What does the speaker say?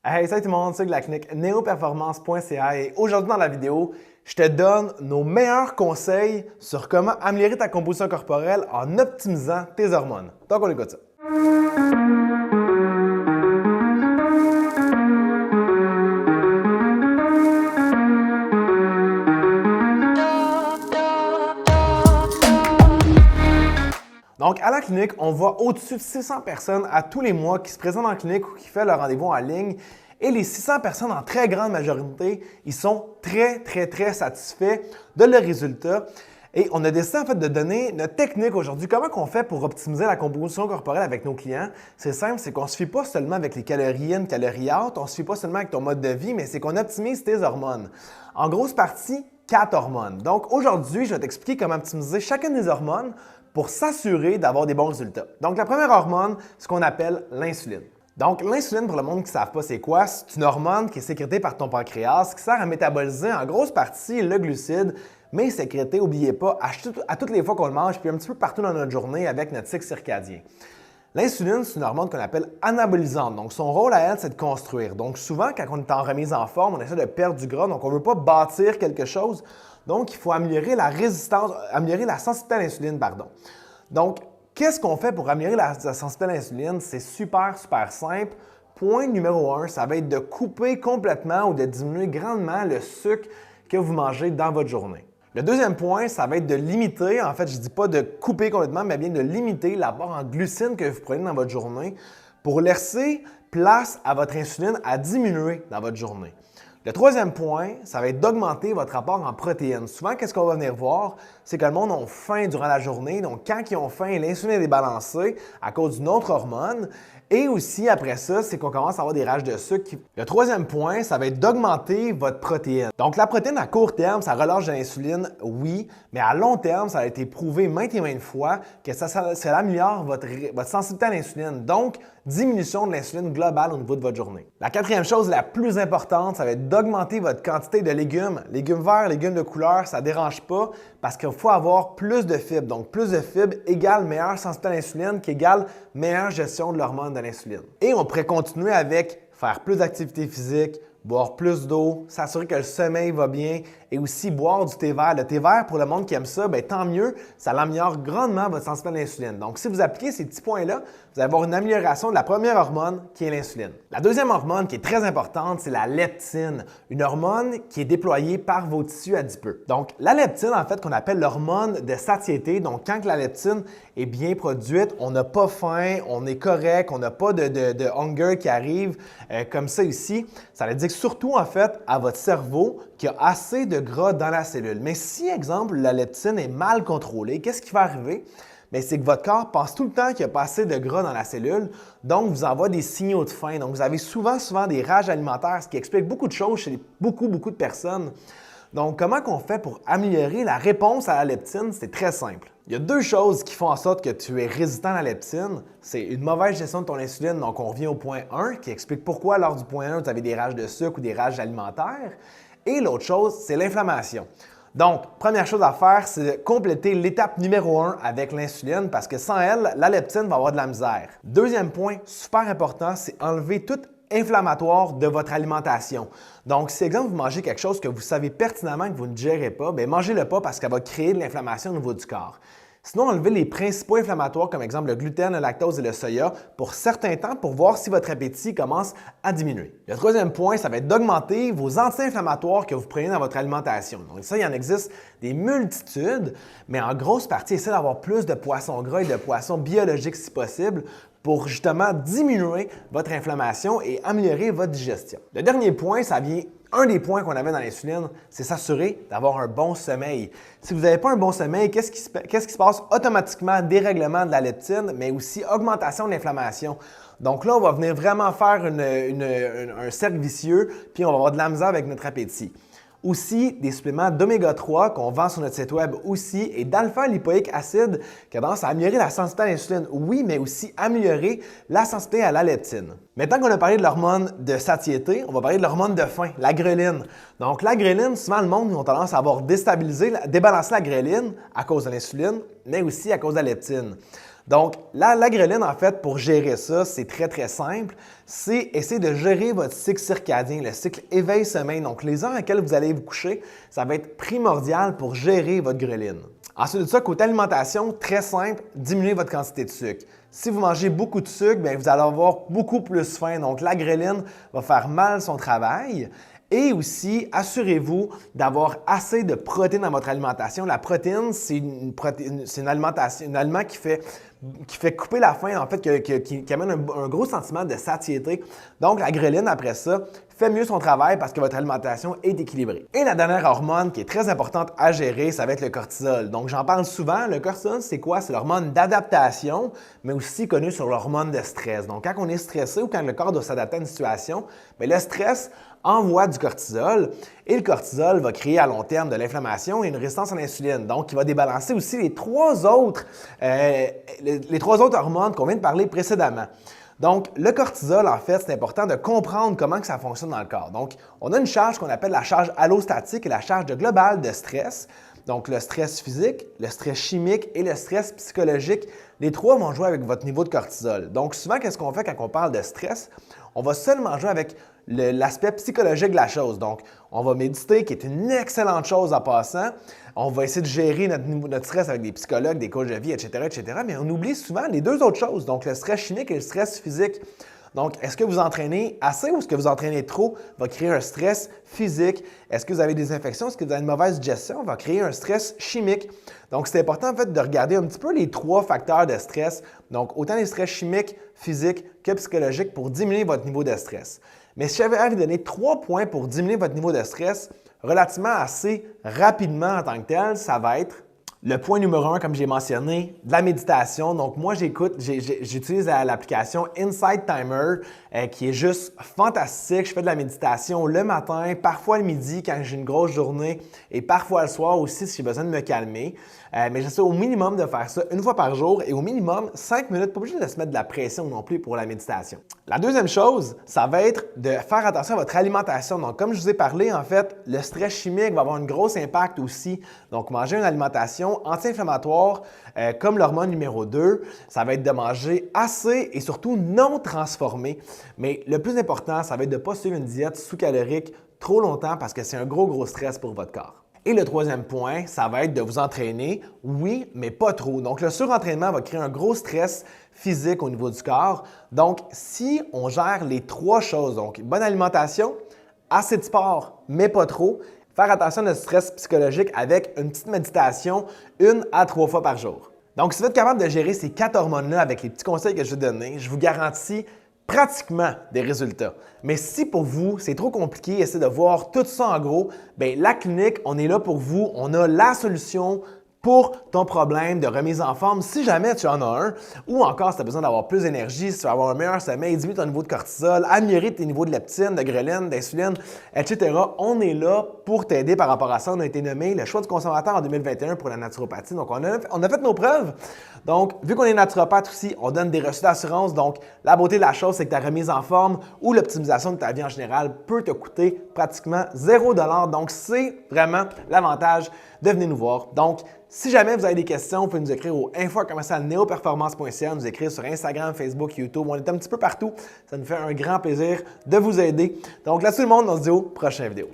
Hey, salut tout le monde, c'est la clinique neoperformance.ca et aujourd'hui dans la vidéo, je te donne nos meilleurs conseils sur comment améliorer ta composition corporelle en optimisant tes hormones. Donc on écoute ça. Donc, à la clinique, on voit au-dessus de 600 personnes à tous les mois qui se présentent en clinique ou qui font leur rendez-vous en ligne. Et les 600 personnes, en très grande majorité, ils sont très satisfaits de leurs résultats. Et on a décidé en fait de donner notre technique aujourd'hui. Comment on fait pour optimiser la composition corporelle avec nos clients? C'est simple, c'est qu'on ne se fie pas seulement avec les calories in, calories out, on ne se fie pas seulement avec ton mode de vie, mais c'est qu'on optimise tes hormones. En grosse partie, 4 hormones. Donc aujourd'hui, je vais t'expliquer comment optimiser chacune des hormones pour s'assurer d'avoir des bons résultats. Donc la première hormone, c'est ce qu'on appelle l'insuline. Donc, l'insuline, pour le monde qui ne savent pas c'est quoi, c'est une hormone qui est sécrétée par ton pancréas, qui sert à métaboliser en grosse partie le glucide, mais sécrétée, n'oubliez pas, à toutes les fois qu'on le mange, puis un petit peu partout dans notre journée avec notre cycle circadien. L'insuline, c'est une hormone qu'on appelle anabolisante. Donc, son rôle à elle, c'est de construire. Donc, souvent, quand on est en remise en forme, on essaie de perdre du gras, donc on ne veut pas bâtir quelque chose. Donc, il faut améliorer la résistance, améliorer la sensibilité à l'insuline, pardon. Donc, qu'est-ce qu'on fait pour améliorer la sensibilité à l'insuline? C'est super simple. Point numéro 1, ça va être de couper complètement ou de diminuer grandement le sucre que vous mangez dans votre journée. Le deuxième point, ça va être de limiter, en fait, je ne dis pas de couper complètement, mais bien de limiter l'apport en glucides que vous prenez dans votre journée pour laisser place à votre insuline à diminuer dans votre journée. Le troisième point, ça va être d'augmenter votre apport en protéines. Souvent, qu'est-ce qu'on va venir voir? C'est que le monde a faim durant la journée. Donc, quand ils ont faim, l'insuline est débalancée à cause d'une autre hormone. Et aussi, après ça, c'est qu'on commence à avoir des rages de sucre. Le troisième point, ça va être d'augmenter votre protéine. Donc, la protéine, à court terme, ça relâche de l'insuline, oui, mais à long terme, ça a été prouvé maintes et maintes fois que ça améliore votre sensibilité à l'insuline. Donc, diminution de l'insuline globale au niveau de votre journée. La quatrième chose la plus importante, ça va être d'augmenter votre quantité de légumes. Légumes verts, légumes de couleur, ça ne dérange pas parce qu'il faut avoir plus de fibres. Donc, plus de fibres égale meilleure sensibilité à l'insuline qui égale meilleure gestion de l'hormone de l'insuline. Et on pourrait continuer avec faire plus d'activité physique, boire plus d'eau, s'assurer que le sommeil va bien et aussi boire du thé vert. Le thé vert, pour le monde qui aime ça, bien, tant mieux, ça améliore grandement votre sensibilité à l'insuline. Donc, si vous appliquez ces petits points-là, vous allez avoir une amélioration de la première hormone qui est l'insuline. La deuxième hormone qui est très importante, c'est la leptine, une hormone qui est déployée par vos tissus adipeux. Donc, la leptine, en fait, qu'on appelle l'hormone de satiété. Donc, quand la leptine est bien produite, on n'a pas faim, on est correct, on n'a pas de hunger qui arrive comme ça ici. Ça indique surtout, en fait, à votre cerveau qu'il y a assez de gras dans la cellule. Mais si, exemple, la leptine est mal contrôlée, qu'est-ce qui va arriver? Bien, c'est que votre corps pense tout le temps qu'il n'y a pas assez de gras dans la cellule, donc vous envoie des signaux de faim. Donc, vous avez souvent des rages alimentaires, ce qui explique beaucoup de choses chez beaucoup de personnes. Donc, comment on fait pour améliorer la réponse à la leptine? C'est très simple. Il y a deux choses qui font en sorte que tu es résistant à la leptine. C'est une mauvaise gestion de ton insuline, donc on revient au point 1 qui explique pourquoi lors du point 1, vous avez des rages de sucre ou des rages alimentaires. Et l'autre chose, c'est l'inflammation. Donc, première chose à faire, c'est de compléter l'étape numéro 1 avec l'insuline parce que sans elle, la leptine va avoir de la misère. Deuxième point, super important, c'est enlever toute inflammatoire de votre alimentation. Donc, si, exemple, vous mangez quelque chose que vous savez pertinemment que vous ne digérez pas, bien, mangez-le pas parce qu'elle va créer de l'inflammation au niveau du corps. Sinon, enlevez les principaux inflammatoires comme exemple le gluten, le lactose et le soya pour certains temps pour voir si votre appétit commence à diminuer. Le troisième point, ça va être d'augmenter vos anti-inflammatoires que vous prenez dans votre alimentation. Donc ça, il en existe des multitudes, mais en grosse partie, essayez d'avoir plus de poissons gras et de poissons biologiques si possible pour justement diminuer votre inflammation et améliorer votre digestion. Le dernier point, ça vient un des points qu'on avait dans l'insuline, c'est s'assurer d'avoir un bon sommeil. Si vous n'avez pas un bon sommeil, qu'est-ce qui se passe automatiquement? Dérèglement de la leptine, mais aussi augmentation de l'inflammation. Donc là, on va venir vraiment faire un cercle vicieux, puis on va avoir de la misère avec notre appétit. Aussi, des suppléments d'oméga 3 qu'on vend sur notre site web aussi et d'alpha-lipoïque acide qui a tendance à améliorer la sensibilité à l'insuline, oui, mais aussi améliorer la sensibilité à la leptine. Maintenant qu'on a parlé de l'hormone de satiété, on va parler de l'hormone de faim, la gréline. Donc la gréline, souvent le monde a tendance à avoir débalancé la gréline à cause de l'insuline, mais aussi à cause de la leptine. Donc, la gréline, en fait, pour gérer ça, c'est très, très simple. C'est essayer de gérer votre cycle circadien, le cycle éveil-sommeil. Donc, les heures à laquelle vous allez vous coucher, ça va être primordial pour gérer votre gréline. Ensuite de ça, côté alimentation, très simple, diminuez votre quantité de sucre. Si vous mangez beaucoup de sucre, bien, vous allez avoir beaucoup plus faim. Donc, la gréline va faire mal son travail. Et aussi, assurez-vous d'avoir assez de protéines dans votre alimentation. La protéine, c'est un aliment qui fait couper la faim, en fait, qui amène un gros sentiment de satiété. Donc, la gréline, après ça, fait mieux son travail parce que votre alimentation est équilibrée. Et la dernière hormone qui est très importante à gérer, ça va être le cortisol. Donc, j'en parle souvent. Le cortisol, c'est quoi? C'est l'hormone d'adaptation, mais aussi connu sur l'hormone de stress. Donc, quand on est stressé ou quand le corps doit s'adapter à une situation, bien, le stress envoie du cortisol et le cortisol va créer à long terme de l'inflammation et une résistance à l'insuline. Donc, il va débalancer aussi les trois autres hormones qu'on vient de parler précédemment. Donc, le cortisol, en fait, c'est important de comprendre comment que ça fonctionne dans le corps. Donc, on a une charge qu'on appelle la charge allostatique et la charge globale de stress. Donc, le stress physique, le stress chimique et le stress psychologique, les trois vont jouer avec votre niveau de cortisol. Donc, souvent, qu'est-ce qu'on fait quand on parle de stress? On va seulement jouer avec l'aspect psychologique de la chose. Donc, on va méditer, qui est une excellente chose en passant. On va essayer de gérer notre stress avec des psychologues, des coachs de vie, etc., mais on oublie souvent les deux autres choses, donc le stress chimique et le stress physique. Donc, est-ce que vous entraînez assez ou est-ce que vous entraînez trop? Va créer un stress physique. Est-ce que vous avez des infections? Est-ce que vous avez une mauvaise digestion? Va créer un stress chimique. Donc, c'est important en fait de regarder un petit peu les trois facteurs de stress. Donc, autant les stress chimiques, physiques que psychologiques pour diminuer votre niveau de stress. Mais si j'avais à vous donner 3 points pour diminuer votre niveau de stress relativement assez rapidement en tant que tel, ça va être le point numéro 1, comme j'ai mentionné, de la méditation. Donc, moi, j'utilise l'application Insight Timer qui est juste fantastique. Je fais de la méditation le matin, parfois le midi quand j'ai une grosse journée et parfois le soir aussi si j'ai besoin de me calmer. Mais j'essaie au minimum de faire ça une fois par jour et au minimum 5 minutes, pas obligé de se mettre de la pression non plus pour la méditation. La deuxième chose, ça va être de faire attention à votre alimentation. Donc, comme je vous ai parlé, en fait, le stress chimique va avoir un gros impact aussi. Donc, manger une alimentation anti-inflammatoire comme l'hormone numéro 2, ça va être de manger assez et surtout non transformé. Mais le plus important, ça va être de ne pas suivre une diète sous-calorique trop longtemps parce que c'est un gros stress pour votre corps. Et le troisième point, ça va être de vous entraîner, oui, mais pas trop. Donc, le surentraînement va créer un gros stress physique au niveau du corps. Donc, si on gère les trois choses, donc bonne alimentation, assez de sport, mais pas trop, faire attention à notre stress psychologique avec une petite méditation 1 à 3 fois par jour. Donc, si vous êtes capable de gérer ces 4 hormones-là avec les petits conseils que je vais donner, je vous garantis pratiquement des résultats. Mais si pour vous, c'est trop compliqué, essayez de voir tout ça en gros, bien, la clinique, on est là pour vous, on a la solution pour ton problème de remise en forme, si jamais tu en as un, ou encore si tu as besoin d'avoir plus d'énergie, si tu veux avoir un meilleur sommeil, diminuer ton niveau de cortisol, améliorer tes niveaux de leptine, de ghrelin, d'insuline, etc. On est là pour t'aider par rapport à ça. On a été nommé le choix du consommateur en 2021 pour la naturopathie. Donc, on a fait nos preuves. Donc, vu qu'on est naturopathe aussi, on donne des reçus d'assurance. Donc, la beauté de la chose, c'est que ta remise en forme ou l'optimisation de ta vie en général peut te coûter pratiquement 0 $. Donc, c'est vraiment l'avantage de venir nous voir. Donc, si jamais vous avez des questions, vous pouvez nous écrire au info@neoperformance.ca, nous écrire sur Instagram, Facebook, YouTube. On est un petit peu partout. Ça nous fait un grand plaisir de vous aider. Donc, là, tout le monde, on se dit aux prochaines vidéos.